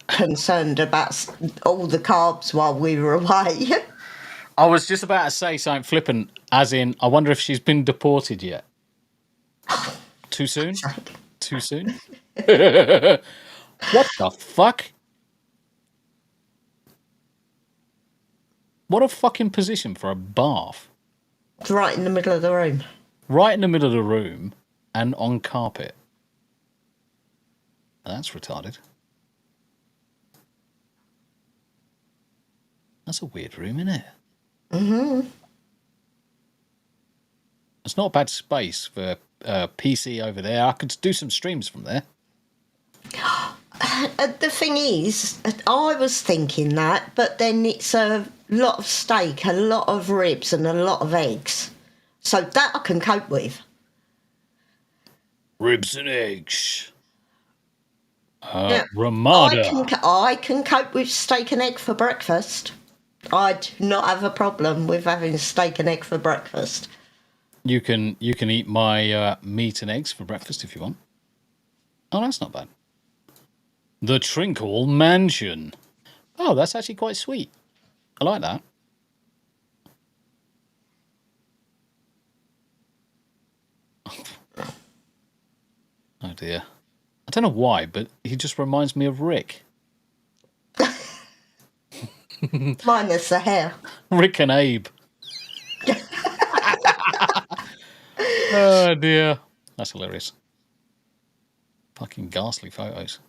concerned about all the carbs while we were away. I was just about to say something flippant, as in, I wonder if she's been deported yet. Too soon? Too soon? What the fuck? What a fucking position for a bath. It's right in the middle of the room. Right in the middle of the room and on carpet. That's retarded. That's a weird room, isn't it? Mm-hmm. It's not a bad space for PC over there. I could do some streams from there. The thing is, I was thinking that, but then it's a lot of steak, a lot of ribs, and a lot of eggs. So that I can cope with. Ribs and eggs. Now, Ramada. I can cope with steak and egg for breakfast. I do not have a problem with having steak and egg for breakfast. You can eat my meat and eggs for breakfast if you want. Oh, that's not bad. The Trinkle Mansion. Oh, that's actually quite sweet. I like that. Oh dear. I don't know why, but he just reminds me of Rick. Minus the hair. Rick and Abe. Oh dear. That's hilarious. Fucking ghastly photos.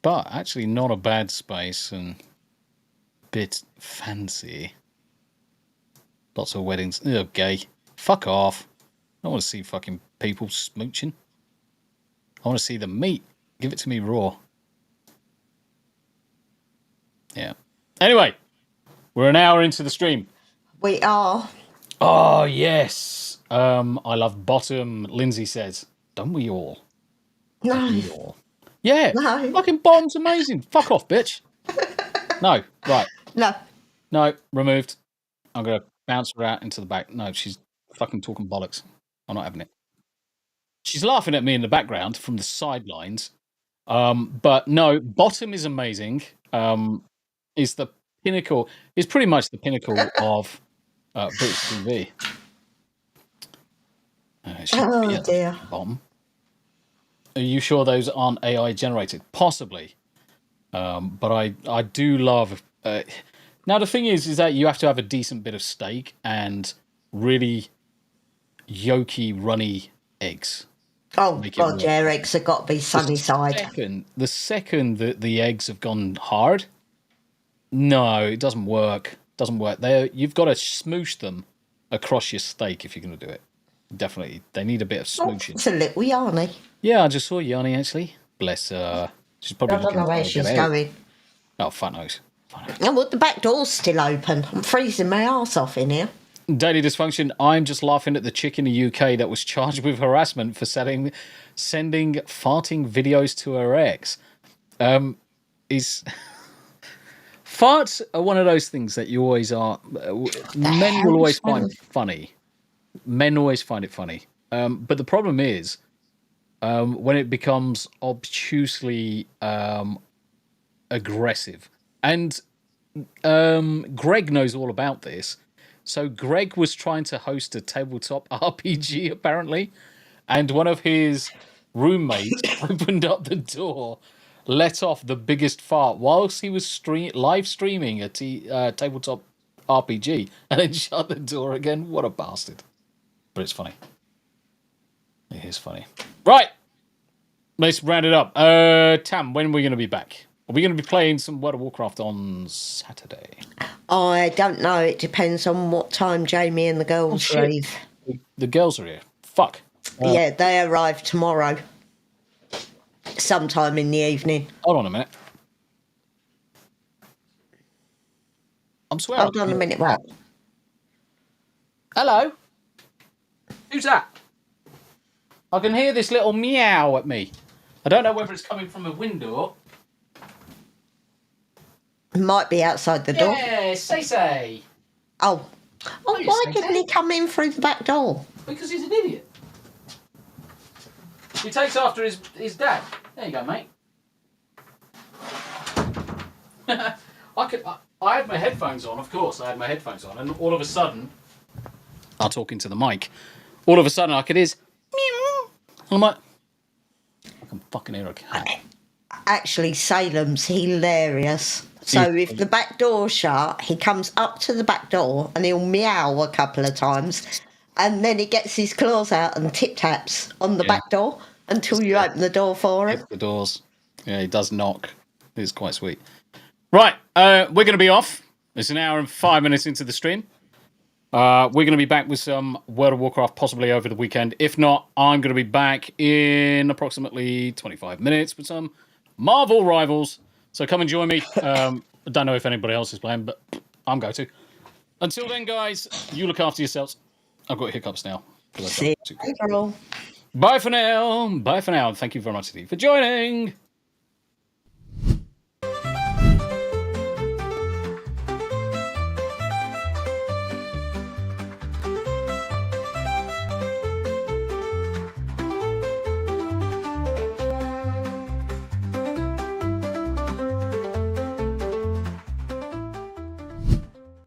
But actually not a bad space and bit fancy. Lots of weddings. Ugh, gay. Fuck off. I don't want to see fucking people smooching. I want to see the meat. Give it to me raw. Yeah. Anyway, we're an hour into the stream. We are. Oh, yes. I love bottom, Lindsay says. Don't we all? No. Don't we all? Yeah. No. Fucking bottom's amazing. Fuck off, bitch. No. Right. No. No. Removed. I'm going to bounce her out into the back. No, she's fucking talking bollocks. I'm not having it. She's laughing at me in the background from the sidelines. But no, bottom is amazing. Is the pinnacle, is pretty much the pinnacle of British TV. Oh dear. Bottom. Are you sure those aren't AI generated? Possibly. But I do love. Now the thing is that you have to have a decent bit of steak and really yolky, runny eggs. Oh, Make it God, work. yeah, eggs have got to be sunny side. The second that the eggs have gone hard, no, it doesn't work. Doesn't work. You've got to smoosh them across your steak if you're going to do it. Definitely, they need a bit of smooshing. It's a little yarny. Yeah, I just saw Yanni actually. Bless her. She's probably I don't know looking where to she's get out. going. Oh, fat nose. Fat nose. Oh, well, the back door's still open. I'm freezing my arse off in here. Daily dysfunction. I'm just laughing at the chick in the UK that was charged with harassment for sending farting videos to her ex. Farts are one of those things that you always are. Men will always find funny. Men always find it funny. But the problem is when it becomes obtusely aggressive. And Greg knows all about this. So Greg was trying to host a tabletop RPG, apparently. And one of his roommates opened up the door, let off the biggest fart whilst he was live streaming a tabletop RPG, and then shut the door again. What a bastard. But it's funny. It is funny. Right. Let's round it up. Tam, when are we going to be back? Are we going to be playing some World of Warcraft on Saturday? I don't know. It depends on what time Jamie and the girls leave. The girls are here. Fuck. Yeah, they arrive tomorrow. Sometime in the evening. Hold on a minute. I'm swearing. Hold on a minute, what? Hello? Who's that? I can hear this little meow at me. I don't know whether it's coming from a window. Might be outside the door. Yeah, say. Oh, What why is didn't he come in through the back door? Because he's an idiot. He takes after his dad. There you go, mate. I had my headphones on, of course. I had my headphones on, and all of a sudden, I'm talking to the mic. All of a sudden, I could hear meow. And I'm like, I can fucking hear a cat. Actually, Salem's hilarious. So if the back door's shut, he comes up to the back door and he'll meow a couple of times, and then he gets his claws out and tip-taps on the back door until you open the door for him. The doors. Yeah, he does knock. It's quite sweet. Right, we're going to be off. It's an hour and 5 minutes into the stream. We're going to be back with some World of Warcraft possibly over the weekend. If not, I'm going to be back in approximately 25 minutes with some Marvel Rivals. So come and join me. I don't know if anybody else is playing, but I'm going to. Until then, guys, you look after yourselves. I've got hiccups now. See you later. Bye for now. Bye for now. Thank you very much indeed for joining.